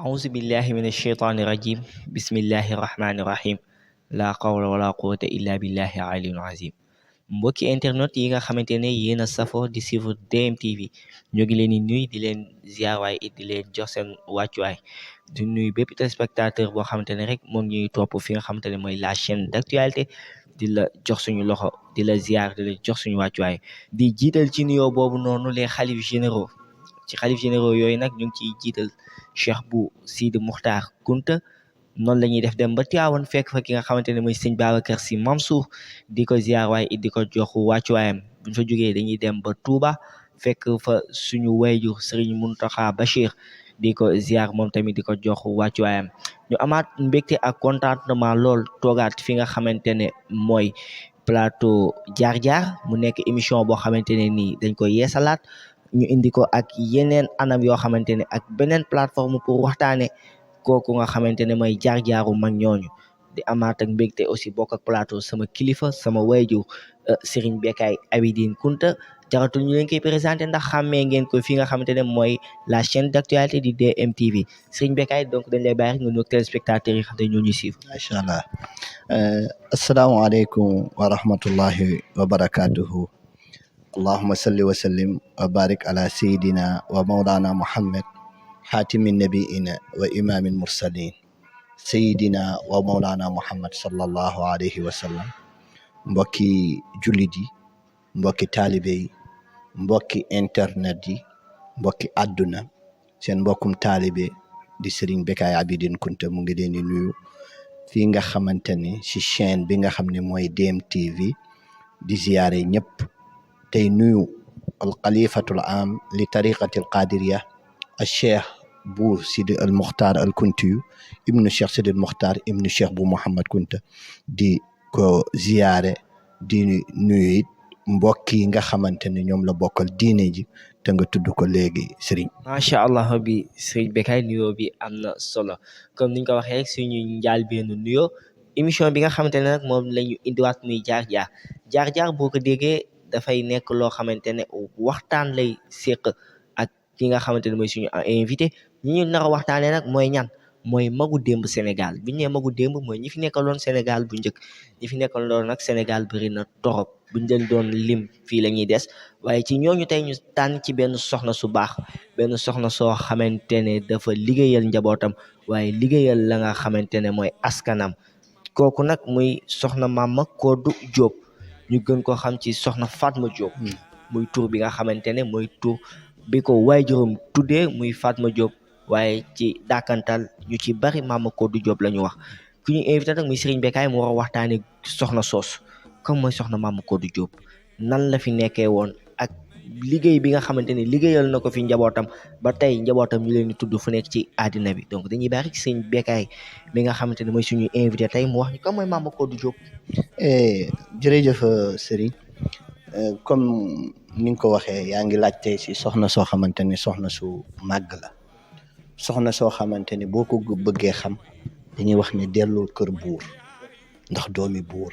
أعوذ بالله من الشيطان الرجيم بسم الله الرحمن الرحيم la qawla wala quwwata illa billahi aliyul azim. Mbokki internet yi nga xamante ne yéen a safoo di suivre DMTV ñoo ngi leen di nuy di leen ziar waaye it di leen jox seen wàccuwaay di nuy bépp téléspectateur boo xamante ne rek moom ñuy topp fi nga xamante ne mooy la chaîne d'actualité di la jox suñu loxo di la ziar di la jox suñu wàccuwaay di jiital ci nuyoo boobu noonu les xalif généraux ci xalif généraux yooyu nag ñu ngi ciy jiital Cheikh bu Sidi Muxtaar Kunta. noonu la ñuy def dem ba Tiwaawan fekk fa ki nga xamante ne mooy sëñ Babacar Sy Mansour di ko ziar waaye it di ko jox wàccuwaayam buñ fa jógee dañuy dem ba Touba fekk fa suñu wayjur Serigne Mountakha Bachir di ko ziar moom tamit di ko jox wàccuwaayam ñu amaat mbégte ak contentement lool toogaat fi nga xamante ne mooy plateau jaar-jaar mu nekk émission boo xamante ne nii dañ ko yeesalaat ñu indi ko ak yeneen anam yoo xamante ne ak beneen plateforme pour waxtaane kooku nga xamante ne mooy jaar-jaaru mag ñooñu di amaat ak mbégte aussi bokk ak plateau sama kilifa sama wayjur Serigne Bekay Abidine Kunta jaratul ñu leen koy présenté ndax xàmmee ngeen ko fi nga xamante ne mooy la chaîne d'actualité di DMTV Serigne Bekay donc dañ lay bàyyi rek nga nuyoog téléspectateurs yi xam ne ñoo ñu suivre. macha allah asalaamaaleykum wa rahmatullahi wa barakatuhu allahuma salli wa sallim wa barik ala sayidina wa maulana muhammad xaatimi nabiina wa imaamil mursalin sayidina wa maulana muhammad sallallahu alayhi wa sallam mbokki jullit yi mbokki taalibe yi mbokki internet yi mbokki àdduna seen mbokkum taalibe di Serigne Bekay Abidine Kunta mu ngi leen di nuyu fii nga xamante ne ci chaîne bi nga xam ne mooy DMTV di ziyaare ñëpp tey nuyu al xalifatul am li tariqati al qadiriya al cheikh bu Sidi al Muxtaar al Kuntiyu ibnu cheikh Sidi al Muxtaar ibnu cheikh bu Mouhamad Kunta di ko ziyaare di nuyu it mbokk yi nga xamante ne ñoom la bokkal diine ji te nga tudd ko léegi Serigne. macha allah bi Serigne Bekay nuyoo bi am na solo comme niñ ko waxee rek suñu njaal benn nuyoo émission bi nga xamante ne nag moom la ñu indiwaat muy jaar-jaar boo ko déggee dafay nekk loo xamante ne waxtaan lay séq ak ki nga xamante ne mooy suñu invité ñi ñu nar a waxtaanee nag mooy ñan mooy magu démb Sénégal bi ñu nee magu démb mooy ñi fi nekkaloon Sénégal bu njëkk ñi fi nekkaloon nag Sénégal bëri na torop buñ leen doon lim fii la ñuy des waaye ci ñooñu tey ñu tànn ci benn soxna su baax benn soxna soo xamante ne dafa liggéeyal njabootam waaye liggéeyal la nga xamante ne mooy askanam kooku nag muy soxna Mama Kodou Diop ñu gën ko xam ci soxna Fatma Diop muy tur bi nga xamante ne mooy tur bi ko waajuram tuddee muy Fatma Diop waaye ci dàkkantal ñu ci bari Mama Kodou Diop la ñu wax ku ñu invité nag muy Serigne Bekay mu war a waxtaane soxna soosu comme mooy soxna Mama Kodou Diop nan la fi nekkee woon ak liggéey bi nga xamante ne liggéeyal na ko fi njabootam ba tey njabootam ñu leen di tudd fu nekk ci àddina bi donc dañuy baax rek Serigne Bekay mi nga xamante ne mooy suñuy invité tey mu wax ñu comme mooy Mama Kodou Diop. jërëjëf Serigne comme ni nga ko waxee yaa ngi laajte si soxna soo xamante ne soxna su màgg la soxna soo xamante ne boo ko bëggee xam dañuy wax ne delloo kër buur ndax doomi buur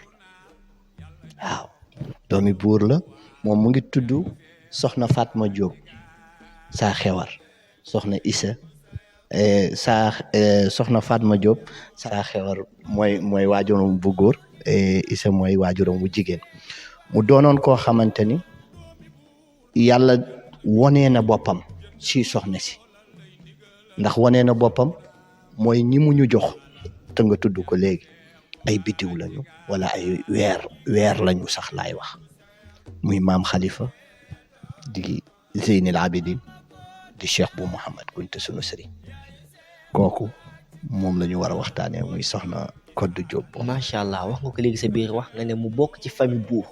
waaw doomi buur la moom mu ngi tudd soxna Fatma Diop saa xewar soxna Issa soxna Fatma Diop saa xewar mooy waajuram bu góor Issa mooy waajuram bu jigéen mu doonoon koo xamante ni yàlla wonee na boppam si soxna si ndax wonee na boppam mooy ñi mu ñu jox te nga tudd ko léegi ay bitiw lañu wala ay weer lañu sax laay wax muy maam Khalifa di Zeynil Abidin di cheikh bu Mouhamad Kunta sunu sëriñ kooku moom la ñu war a waxtaanee muy soxna Kodou Diop. macha allah wax nga ko léegi sa biir wax nga ne mu bokk ci famille buur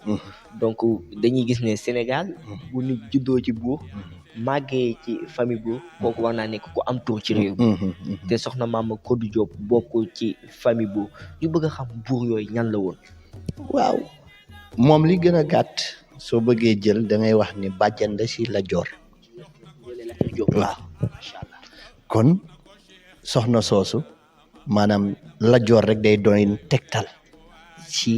donc dañuy gis ne Sénégal bu nit juddoo ci buur màggee ci famille buur kooku war naa nekk ku am tur ci réew mi te soxna Mama Kodou Diop bokk ci famille buur ñu bëgg a xam buur yooyu ñan la woon. waaw moom li gën a gàtt soo bëggee jël da ngay wax ni bàjjan la si la joor waaw kon soxna soosu maanaam Lat Joor rek day doon tegtal ci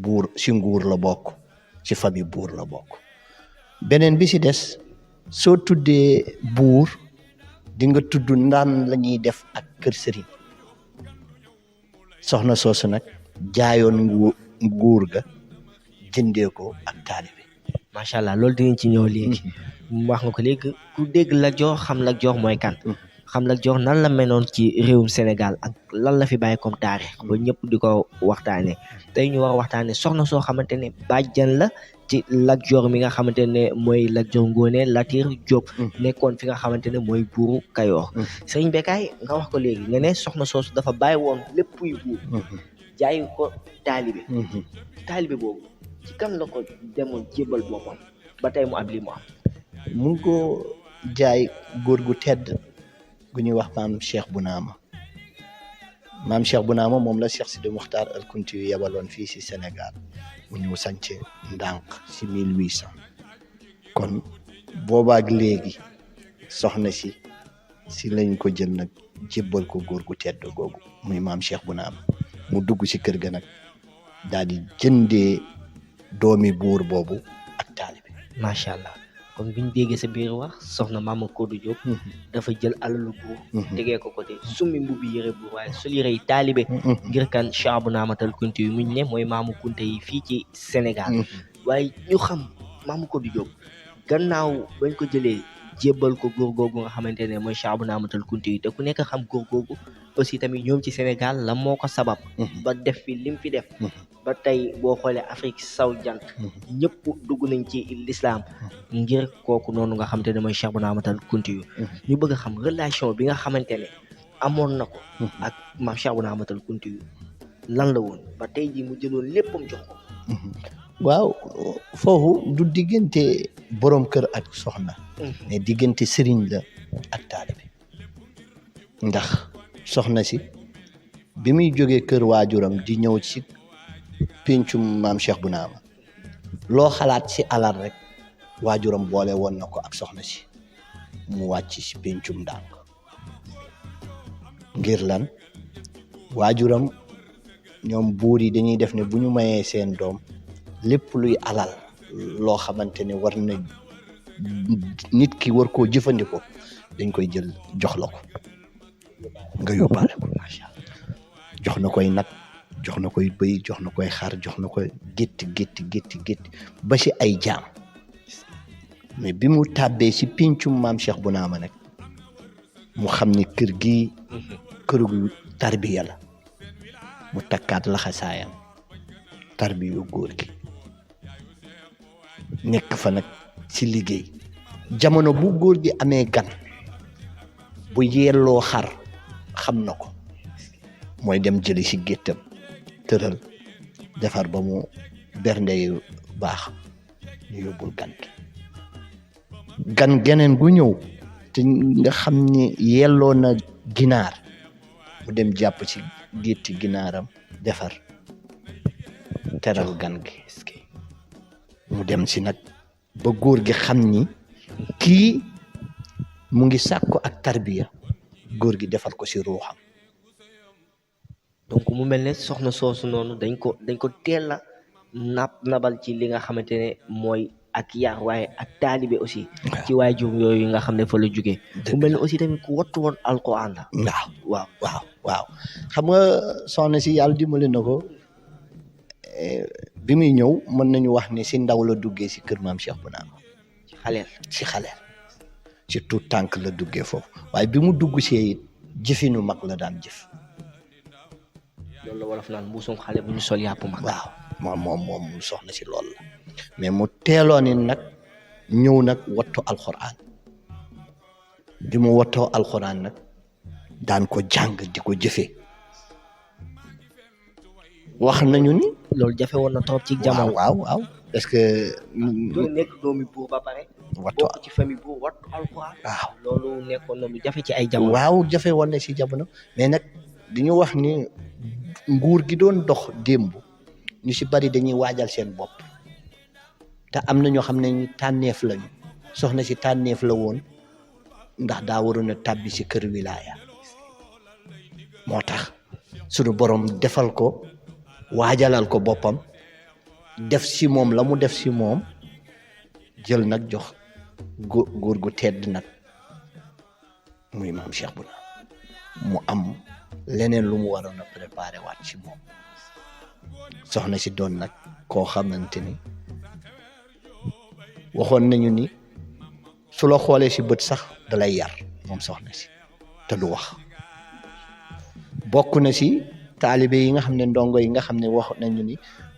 buur ci nguur la bokk ci famille buur la bokk beneen bi ci des soo tuddee buur di nga tudd ndaan la ñuy def ak kër sëriñ soxna soosu nag jaayoon nguur ga jëndee ko ak taalibe. macha allah loolu dinañ ci ñëw léegi. wax nga ko léegi ku dégg Lat Joor xam Lat Joor mooy kan. xam Lat Joor nan la menoon ci réewum Sénégal ak lan la fi bàyyi comme taarix ba ñëpp di ko waxtaanee tey ñu war a waxtaanee soxna soo xamante ne bàjjan la ci Lat Joor mi nga xamante ne mooy Lat Joor Ngoone Latiir Jóob nekkoon fi nga xamante ne mooy buuru Kayoor. Sëriñ Bécaye nga wax ko léegi nga ne soxna soosu dafa bàyyi woon léppuy buur jaay ko taalibe taalibe boobu ci kan la ko demoon jébal boppam ba tey mu am li mu am. mu ngi ko jaay góor gu tedd gu ñuy wax maam Cheikh Bounama maam Cheikh Bounama moom la Cheikh Sidi Muxtaar al Kunti yu yebaloon fii si Sénégal mu ñëw sanc ndànk si 1800 kon boobaak léegi soxna si lañ ko jël nag jébbal ko góor gu tedd googu muy maam Cheikh Bounama mu dugg si kër ga nag daal di jëndee doomi buur boobu ak taalibe. macha allah kon biñ déggee sa biir wax soxna Maama Kodou Diop dafa jël alalu buur tegee ko côté summi mbubbi yëre buur waaye sol yëre yi taalibe ngir kan Cheikh Bounama Tal Kunti yu muñ ne mooy maamu kunte yi fii ci Sénégal waaye ñu xam Maama Kodou Diop gannaaw bañ ko jëlee jébbal ko góor googu nga xamante ne mooy Cheikh Bounama Tal Kunti yi te ku nekk xam góor googu aussi tamit ñoom ci Sénégal la moo ko sabab ba def fi lim fi def ba tey boo xoolee Afrique saw jant ñëpp dugg nañ ci l'islam ngir kooku noonu nga xamante ne mooy Cheikh Bounama Tal Kunti yu ñu bëgg a xam relation bi nga xamante ne amoon na ko ak maam Cheikh Bounama Tal Kunti yu lan la woon ba tey ji mu jëloon léppam jox ko. waaw foofu du diggante borom kër ak soxna mais diggante sëriñ la ak taalibe ndax soxna si bi muy jógee kër waajuram di ñëw ci péncum maam Cheikh Bounama loo xalaat ci alal rek waajuram boole woon na ko ak soxna si mu wàcc ci péncum ndànk ngir lan waajuram ñoom buur yi dañuy def ne bu ñu mayee seen doom lépp luy alal loo xamante ne war na nit ki war koo jëfandikoo dañ koy jël jox la ko nga yóbbaale ko macha allah jox na koy nag jox na koy bëy jox na koy xar jox na koy gétti ba ci ay jaam mais bi mu tàbbee ci pincum maam Cheikh Bounama nag mu xam ni kër gi këru tarbiya la mu takkaat laxasaayam tarbiyu góor gi nekk fa nag ci liggéey jamono bu góor gi amee gan bu yelloo xar xam na ko mooy dem jëli ci géttam tëral defar ba mu bernde yu baax ñu yóbbul gan geneen gu ñëw te nga xam ni yelloo na ginaar mu dem jàpp ci gétti ginaaram defar teral gan gi mu dem si nag ba góor gi xam ni kii mu ngi sàkku ak tarbiya góor gi defal ko si ruuxam. donc mu mel ne soxna soosu noonu dañ ko teel a nabal ci li nga xamante ne mooy ak yar waaye ak taalibe aussi ci waajur yooyu nga xam ne fa la jógee mu mel ne aussi tamit ku wattu woon alquran la. waaw xam nga soxna si yàlla dimbali na ko bi muy ñëw mën nañu wax ni si ndaw la duggee si kër maam Cheikh Bounama ci xaleel ci tout tànk la duggee foofu waaye bi mu dugg see it jëfinu mag la daan jëf. loolu la wolof naan mbuusum xale bu ñu sol yàpp mag. waaw moom soxna si loolu la mais mu teeloon ni nag ñëw nag wattu alxuraan bi mu wattoo alxuraan nag daan ko jàng di ko jëfee wax nañu ni. loolu jafe woon na trop ci jamono. waaw parce que. doo nekk doomi buur ba pare. bokk ci famille buur wattu alxuraan. waaw loolu nekkoon na lu jafe ci ay jamono. waaw jafe woon na si jamono mais nag dañu wax ni nguur gi doon dox démb ñu si bari dañuy waajal seen bopp te am na ñoo xam ne ñu tànneef lañu soxna si tànneef la woon ndax daa waroon a tàbbi si kër wilaaya moo tax sunu borom defal ko waajalal ko boppam def si moom la mu def si moom jël nag jox góor gu tedd nag muy maam Cheikh Bouna mu am leneen lu mu waroon a préparé waat ci moom soxna si doon nag koo xamante ni waxoon nañu ni su la xoolee si bët sax dalay yar moom soxna si te du wax bokk na si taalibe yi nga xam ne ndongo yi nga xam ne wax nañu ni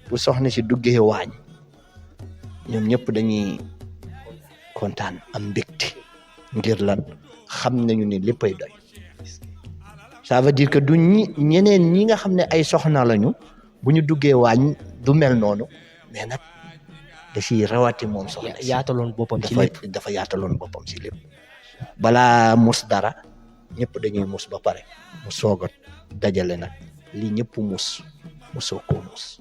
bu soxna si duggee waañ ñoom ñëpp dañuy kontaan am mbégte ngir lan xam nañu ni léppay doy ça veut dire que du ñeneen ñi nga xam ne ay soxna lañu bu ñu duggee waañ du mel noonu mais nag da ciy rawati moom soxna si yaataloon boppam ci lépp dafa yaataloon boppam ci lépp balaa mus dara ñëpp dañuy mus ba pare mu soogat dajale nag li ñëpp mus mu soog koo mus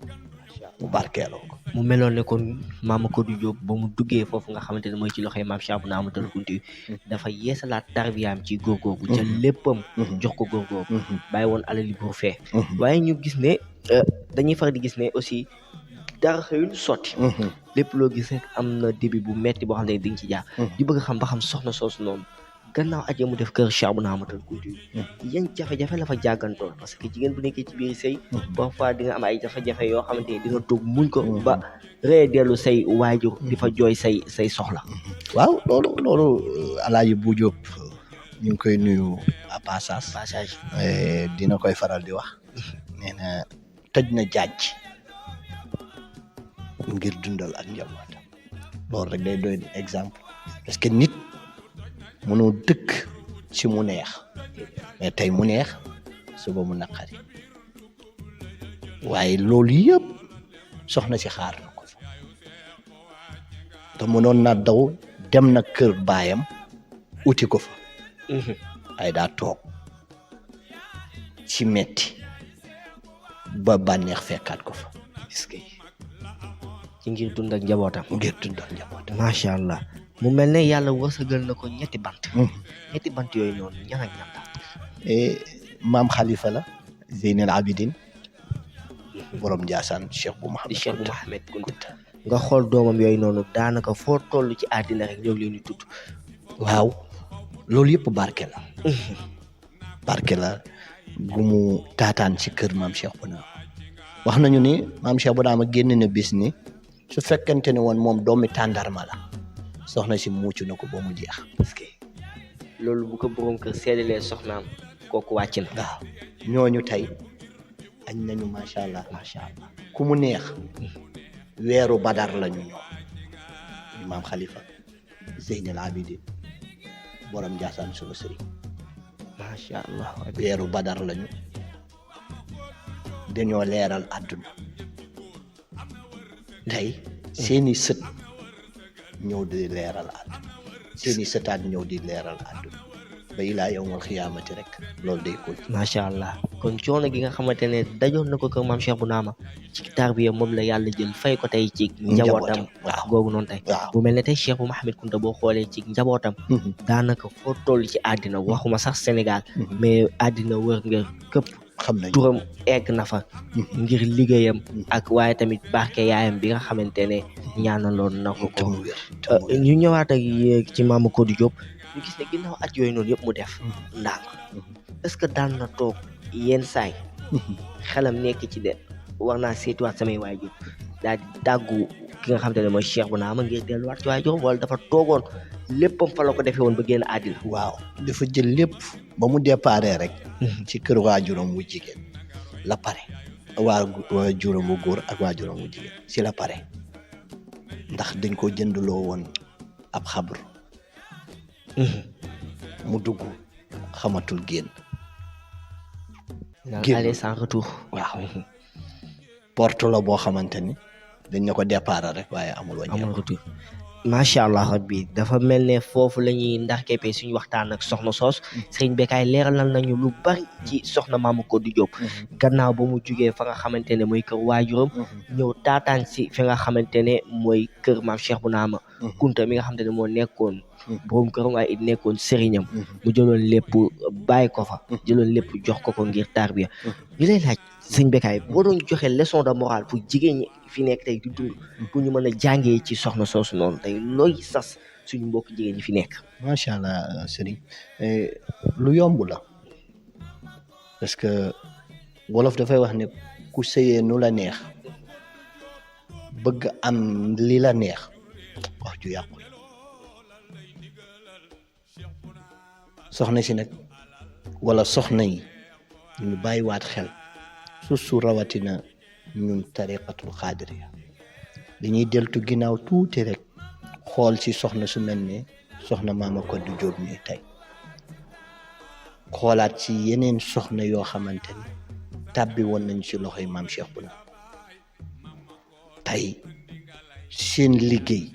mu barkeeloo ko mu meloon ne kon Maam Codou Diop ba mu duggee foofu nga xamante ne mooy ci loxoy maam Cheikh Bouna Amadou Kounti dafa yeesalaat tarbiyaam ci góor googu ca léppam jox ko góor googu bàyyi woon alali buur fee waaye ñu gis ne dañuy faral di gis ne aussi dara xëyul sotti lépp loo gis rek am na début bu metti boo xam ne di nga ci jaar di bëgg xam ba xam soxna soosu noonu gannaaw at mu def kër Cheikh Bouna Amadou Kounti yan jafe-jafe la fa jàggantoon parce que jigéen bu nekkee ci biir sëy parfois di nga am ay jafe-jafe yoo xamante ni di nga toog muñ ko ba ree dellu say waajur di fa jooy say soxla waaw loolu Alaaji Bu Diop ñu ngi koy nuyu à passage dina koy faral di wax nee na tëj na jaaj ngir dundal ak njabootam loolu rek day doy exemple parce que nit mënoo dëkk ci mu neex mais tey mu neex suba mu naqari waaye loolu yëpp soxna si xaar na ko fa te mënoon na daw dem na kër baayam uti ko fa ay daa toog ci metti ba bànneex fekkaat ko fa ci ngir dund ak njabootam macha allah mu mel ne yàlla wërsëgal na ko ñetti bant yooyu noonu ñan ak ñan maam Khalifa la Zeynel Abidin borom Ndiassane Cheikh bu Mouhamed Kounta nga xool doomam yooyu noonu daanaka foo toll ci àddina rek ñoo leen di tudd waaw loolu yëpp barke la gu mu taataan ci kër maam Cheikh Bouna wax nañu ni maam Cheikh Bouna ma génn na bis ni su fekkente ne woon moom doomi tàndarma la soxna si muucu na ko ba mu jeex parce que loolu bu ko borom kër seedalee soxnaam kooku wàcc na waaw ñooñu tey añ nañu macha allah ku mu neex weeru badar lañu ñoom maam Khalifa Zeynel Abidin borom Ndiassane sunu sëriñ macha allah weeru badar lañu dañoo leeral àdduna tey seeni sët ñëw di leeral àdduna seeni sëtaat ñëw di leeral àdduna ba ilaa yawmal xiyaamati rek loolu day ko macha allah kon coono gi nga xamante ne dajoon na ko kër maam Cheikh Bouna ma ci tarbiya moom la yàlla jël fay ko tey ci njabootam googu noonu tey bu mel ne tey Cheikh bu Mouhamed Kounta boo xoolee ci njabootam daanaka foo toll ci àddina waxuma sax Sénégal mais àddina wër nga këpp xam nañ turam egg na fa ngir liggéeyam ak waaye tamit barke yaayam bi nga xamante ne ñaanaloon na ko ñu ñëwaat ak ci Maam Codou Diop ñu gis ne ginnaaw at yooyu noonu yëpp mu def ndànk est-ce que daan na toog yenn saay xelam nekk ci de war naa seetiwaat samay waajur daal di tàggu ki nga xamante ne mooy Cheikh Bouna ma ngir delluwaat ci waajur wala dafa toogoon léppam fa la ko defee woon ba génn àddina waaw dafa jël lépp ba mu déparé rek ci kër waajuram wu jigéen la pare waajuram wu góor ak waajuram wu jigéen si la pare ndax dañ ko jëndloo woon ab xabru mu dugg xamatul génn aller sans retour waaw porte la boo xamante ni dañ ne ko départ rek waaye amul retour macha allah rabbi dafa mel ne foofu la ñuy ndarkeppe suñu waxtaan ak soxna soos sëriñ Bécaye leeralal nañu lu bari ci soxna Mama Codou Diop gannaaw ba mu jugee fa nga xamante ne mooy kër waajuram ñëw taataan si fi nga xamante ne mooy kër maam Cheikh Bounama Kunta mi nga xamante ne moo nekkoon borom këram waaye it nekkoon sëriñam mu jëloon lépp bàyyi ko fa jëloon lépp jox ko ngir tarbiya ñu lay laaj sëriñ Bécaye boo doon joxe leçon de morale pour jigéen ñi fi nekk tey di dund pour ñu mën a jàngee ci soxna soosu noonu tey looy sas suñu mbokk jigéen ñi fi nekk. macha allah sëriñ lu yomb la parce que wolof dafay wax ne ku sëyee nu la neex bëgg am li la neex wax ju yàqu soxna si nag wala soxna yi ñu bàyyiwaat xel su rawatina ñun tariqatul xaadiriya dañuy deltu ginnaaw tuuti rek xool ci soxna su mel ne soxna Mama Codou Diop mi tey xoolaat ci yeneen soxna yoo xamante ni tàbbi woon nañ ci loxoy maam Cheikh Bounama tey seen liggéey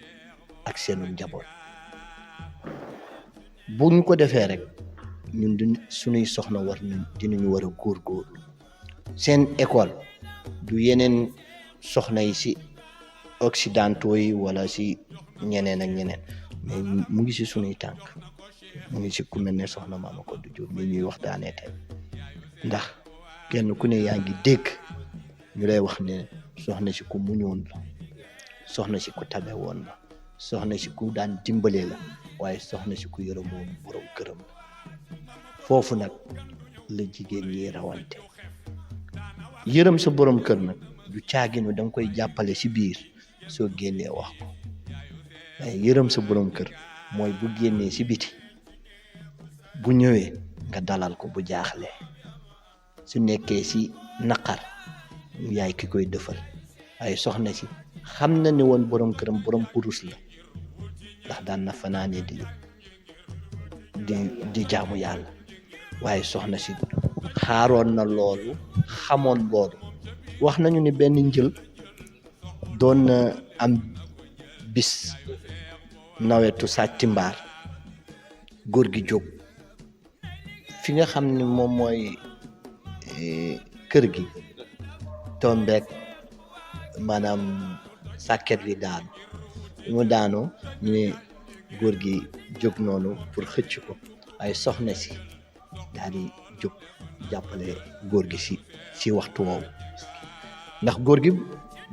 ak seenu njaboot bu ñu ko defee rek ñun suñuy soxna dinañu war a góorgóorlu seen école du yeneen soxna yi ci occidentaux yi wala ci ñeneen ak ñeneen mais mu ngi ci sunuy tànk mu ngi ci ku mel ne soxna Mama Codou Diop mi ñuy waxtaanee tey ndax kenn ku ne yaa ngi dégg ñu lay wax ne soxna si ku muñoon la soxna si ku tabe woon la soxna si ku daan dimbale la waaye soxna si ku yërëmoon borom këram la foofu nag la jigéen ñi rawante yërëm sa borom kër nag du caaginu da nga koy jàppale ci biir soo génnee wax ko waaye yërëm sa borom kër mooy bu génnee ci biti bu ñëwee nga dalal ko bu jaaxlee su nekkee ci naqar yaay ki koy defal waaye soxna si xam na ne woon borom këram borom kurus la ndax daan na fanaane di jaamu yàlla waaye soxna si xaaroon na loolu xamoon loolu wax nañu ni benn njël doon na am bis nawetu sàcc mbaar góor gi jóg fi nga xam ni moom mooy kër gi tombeek maanaam sàkket wi daanu mu daanoo ñu ne góor gi jóg noonu pour xëcc ko waaye soxna si daal di jóg jàppale góor gi si waxtu woowu ndax góor gi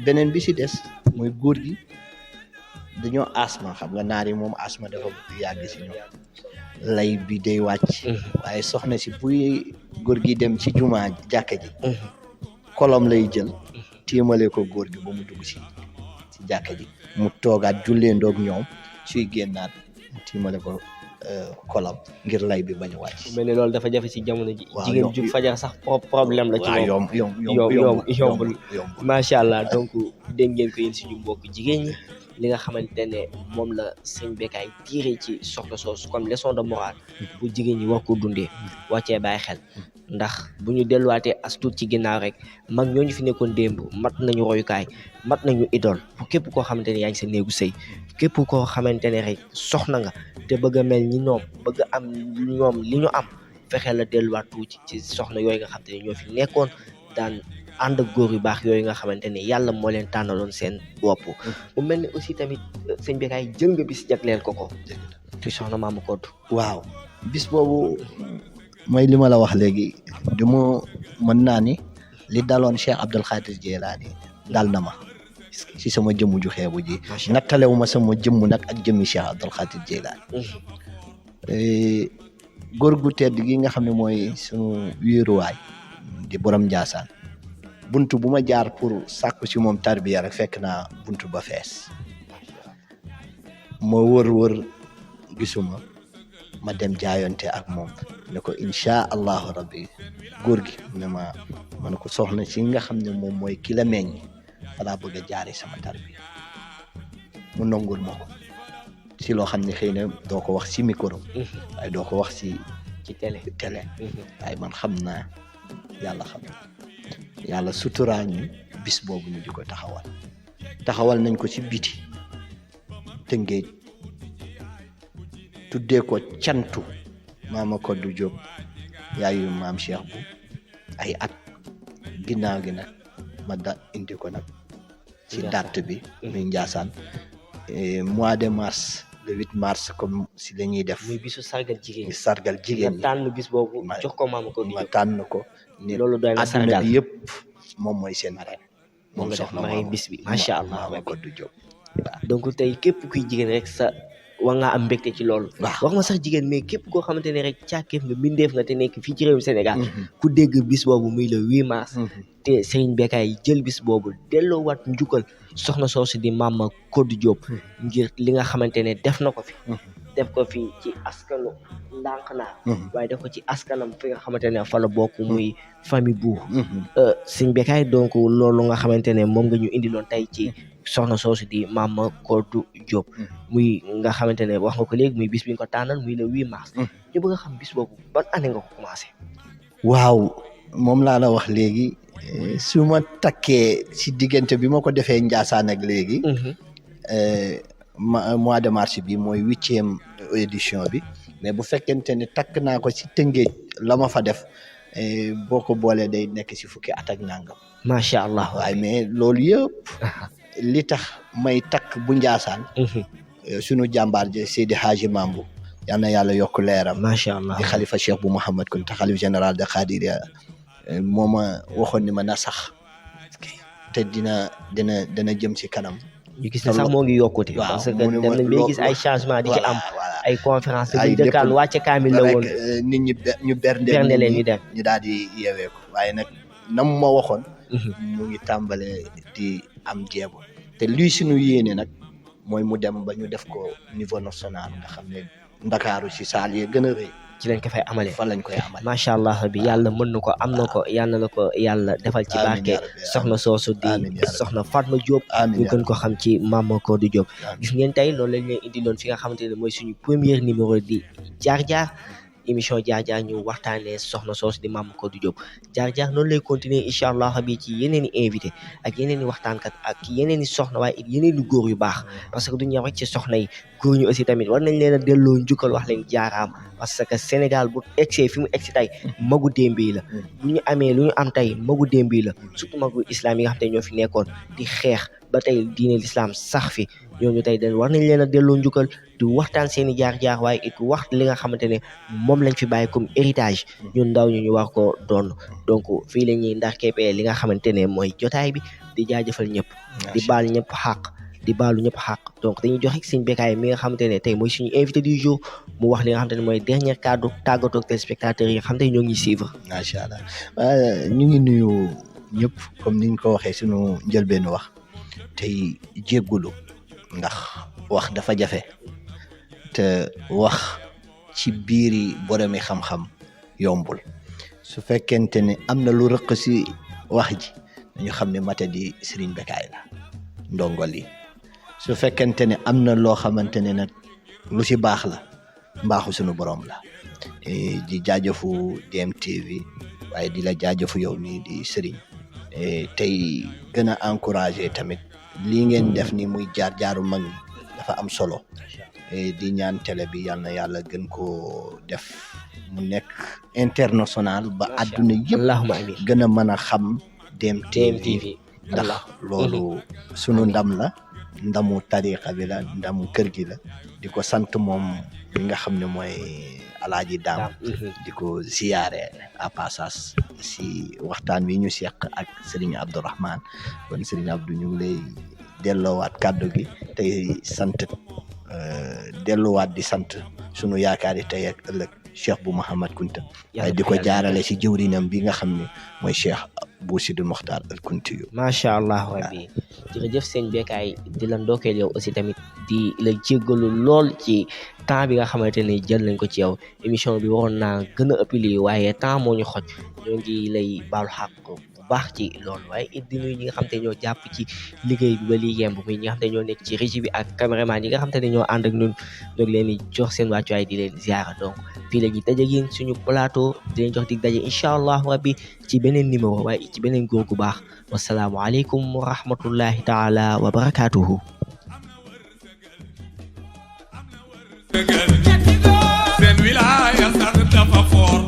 beneen bi si des mooy góor gi dañoo asma xam nga naar yi moom asma dafa yàgg si ñoom lay bi day wàcc waaye soxna si buy góor gi dem ci jumaa jàkka ji kolom lay jël tiimale ko góor gi ba mu dugg si jàkka ji mu toogaat jullee ndoog ñoom suy génnaat mu tiimale ko kolom ngir lay bi bañ a wàcc. mel ni loolu dafa jafe ci jamono ji. jigéen ju fajar sax problème la. ci moom yombul macha allah donc dégg ngeen ko yéen suñu mbokk jigéen ñi li nga xamante ne moom la sëñ Bécaye tiré ci soxna soosu comme leçon de morale pour jigéen ñi war ko dundee wàccee bàyyi xel ndax bu ñu delluwaatee as tuut ci ginnaaw rek mag ñooñu fi nekkoon démb mat nañu royukaay mat nañu idole pour képp koo xamante ne yaa ngi sa néegu sëy képp koo xamante ne rek soxna nga te bëgg a mel ñi ñoom bëgg a am ñoom li ñu am fexeel la delluwaat tuuti ci soxna yooyu nga xamante ne ñoo fi nekkoon daan ànd ak góor yu baax yooyu nga xamante ne yàlla moo leen tànnaloon seen bopp mu mel ni aussi tamit sëñ Bécaye jël nga bis jagleel ko ci soxna Mama Codou. waaw bis boobu mooy li ma la wax léegi du ma mën naa ni li daloon Cheikh Abdul Xaadir Jilaani dal na ma si sama jëmm ju xeebu ji nattalewu ma sama jëmm nag ak jëmmi Cheikh Abdul Xaadir Jilaani góor gu tedd gi nga xam ne mooy sunu wéeruwaay di borom Njaasaan buntu bu ma jaar pour sàkku ci moom tarbiya rek fekk naa buntu ba fees ma wër gisuma ma dem jaayonte ak moom ne ko incha allahu rabbi góor gi ne ma ne ko soxna si nga xam ne moom mooy ki la meññ falaa bëgg a jaare sama tarbiya mu nongul ma ko si loo xam ne xëy na doo ko wax si micro waaye doo ko wax ci télé waaye man xam naa yàlla xam na yàlla suturaa ñu bis boobu ñu di ko taxawal nañ ko ci biti Tëngéej tuddee ko cantu Mama Koddu Diop yaayu maam Cheikh bu ay at ginnaaw gi nag ma indi ko nag ci date bi muy Ndiassane mois de mars le 8 mars comme si la ñuy def muy bisu sargal jigéen ñi sargal jigéen ñi tànn bis boobu jox ko Mama Koddu ma Diop tànn ko ni loolu doy na adduna sargal bi yëpp moom mooy seen reine moom nga def may bis bi macha allah Mama Koddu Diop donc tey képp kuy jigéen rek sa war ngaa am mbégte ci loolu wax ma sax jigéen mais képp koo xamante ne rek càkkeef nga mbindeef nga te nekk fii ci réewum Sénégal ku dégg bis boobu muy le 8 mars te Serigne Bécaye jël bis boobu delloowaat njukkal soxna soosu di Mama Koddu Diop ngir li nga xamante ne def na ko fi def ko fi ci askanu ndànk naa waaye def ko ci askanam fi nga xamante ne fa la bokk muy famille bu Serigne Bécaye donc loolu nga xamante ne moom nga ñu indiloon tey ci soxna soosu di Mama Koddu Diop muy nga xamante ne wax nga ko léegi muy bis bi nga ko tànnal muy le 8 mars ñu bëgg a xam bis boobu ban année nga ko commencé waaw moom laa la wax léegi su ma takkee si diggante bi ma ko defee Ndiassane ak léegi mois de mars bi mooy 8e édition bi mais bu fekkente ne takk naa ko si Tëngéej la ma fa def boo ko boolee day nekk si fukki at ak nangam macha allah waaye mais loolu yëpp li tax may takk bu Ndiassane sunu jàmbaar ji Seydi Hadji Mambu yal na yàlla yokk leeram macha allah di xalifa Cheikh bu Mouhamad Kunta xalif général de Khadiriya moo ma waxoon ni ma na sax te dina jëm si kanam ñu gis ne sax moo ngi yokkute parce que dem nañ bay gis ay changement di ci am ay conférence te bu dëkkaan wàcce kaamil la woon nit ñi ñu bernde leen ñu dem ñu daal di yeewee ko waaye nag nam ma waxoon mu ngi tàmbale di am jéego te luy suñu yéene nag mooy mu dem ba ñu def ko niveau national nga xam ne Ndakaaru ci saal yi gën a rëy ci lañ ko fay amalee fa lañ koy amale macha allah bi yàlla mën na ko am na ko yàlla na ko yàlla defal ci barke soxna soosu di soxna Fatma Diop ñu gën ko xam ci Mama Koddu Diop gis ngeen tey loolu lañ leen indi loon fi nga xamante ne mooy suñu premier numéro di jaar-jaar émission jaar-jaar ñu waxtaanee soxna soosu di Mama Koddu Diop jaar-jaar noonu lay continuer incha allah bi ci yeneen i invité ak yeneen i waxtaankat ak yeneen i soxna waaye it yeneen i góor yu baax parce que du ñu rek ci soxna yi góor ñu aussi tamit war nañ leen a delloo njukkal wax leen jaaraam parce que Sénégal bu egsee fi mu egsi tey magu démb yi la bu ñu amee lu ñu am tey magu démb yi la surtout magu islam yi nga xam te ñoo fi nekkoon di xeex ba tey diine l'islam sax fi ñooñu tey dañ war nañ leen a delloo njukkal di waxtaan seen i jaar-jaar waaye it wax li nga xamante ne moom lañ fi bàyyi comme héritage ñun ndaw ñu war ko doon donc fii la ñuy ndar keppee li nga xamante ne mooy jotaay bi di jaajëfal ñëpp di baal ñëpp xàq di baalu ñëpp xàq donc dañuy jox rek Serigne Bécaye mi nga xamante ne tey mooy suñu invité du jour mu wax li nga xamante ne mooy dernier cadre tàggatoo ak téléspectateurs yi nga xam te ñoo ngi suivre macha allah ñu ngi nuyu ñëpp comme niñ ko waxee suñu njëlbeen wax tey jéggulu ndax wax dafa jafe te wax ci biiri boromi xam-xam yombul su fekkente ne am na lu rëq si wax ji dañu xam ne mata di Serigne Bécaye la ndongol yi su fekkente ne am na loo xamante ne nag lu si baax la mbaaxu sunu borom la di jaajëfu DMTV waaye di la jaajëfu yow nii di Serigne tey gën a encouragé tamit lii ngeen def ni muy jaar-jaaru mag ñi dafa am solo di ñaan télé bi yal na yàlla gën koo def mu nekk international ba àdduna yëpp allahumma amin gën a mën a xam DMTV ndax loolu sunu ndam la ndamu tariqa bi la ndamu kër gi la di ko sant moom mi nga xam ne mooy alaaji daam di ko ziyaare à passage si waxtaan wi ñu seq ak Serigne Abdourahmane kon Serigne Abdou ñu ngi lay delloowaat kàddu gi tey sant delluwaat di sant sunu yaakaar yi tey ak ëllëg Cheikh bu Mouhamad Kunta waaye di ko jaarale si jëwrinam bi nga xam ne mooy Cheikh Bou Sidil Mokhtar al Kunti yu macha allah rabbi jërëjëf Serigne Bécaye di la ndokkeel yow aussi tamit di la jéggalu lool ci temps bi nga xamante ne jël nañ ko ci yow émission bi waroon naa gën a ëpp lii waaye temps moo ñu xoj ñoo ngi lay baalu xàq bu baax ci loolu waaye it di nuyu ñi nga xam te ñoo jàpp ci liggéey bi ba lii yemb muy ñi nga xam te ñoo nekk ci régie bi ak caméraman yi nga xam te ne ñoo ànd ak ñun ñoo ngi leen di jox seen wàccuwaay di leen ziara donc fii la ñuy daje yéen suñu plateau di leen jox dig daje incha allah rabbi ci beneen numéro waaye ci beneen góor gu baax wasalaamualeykum wa rahmatullahi taala wa barakatuhu dëgër seen wilaaya sax dafa foor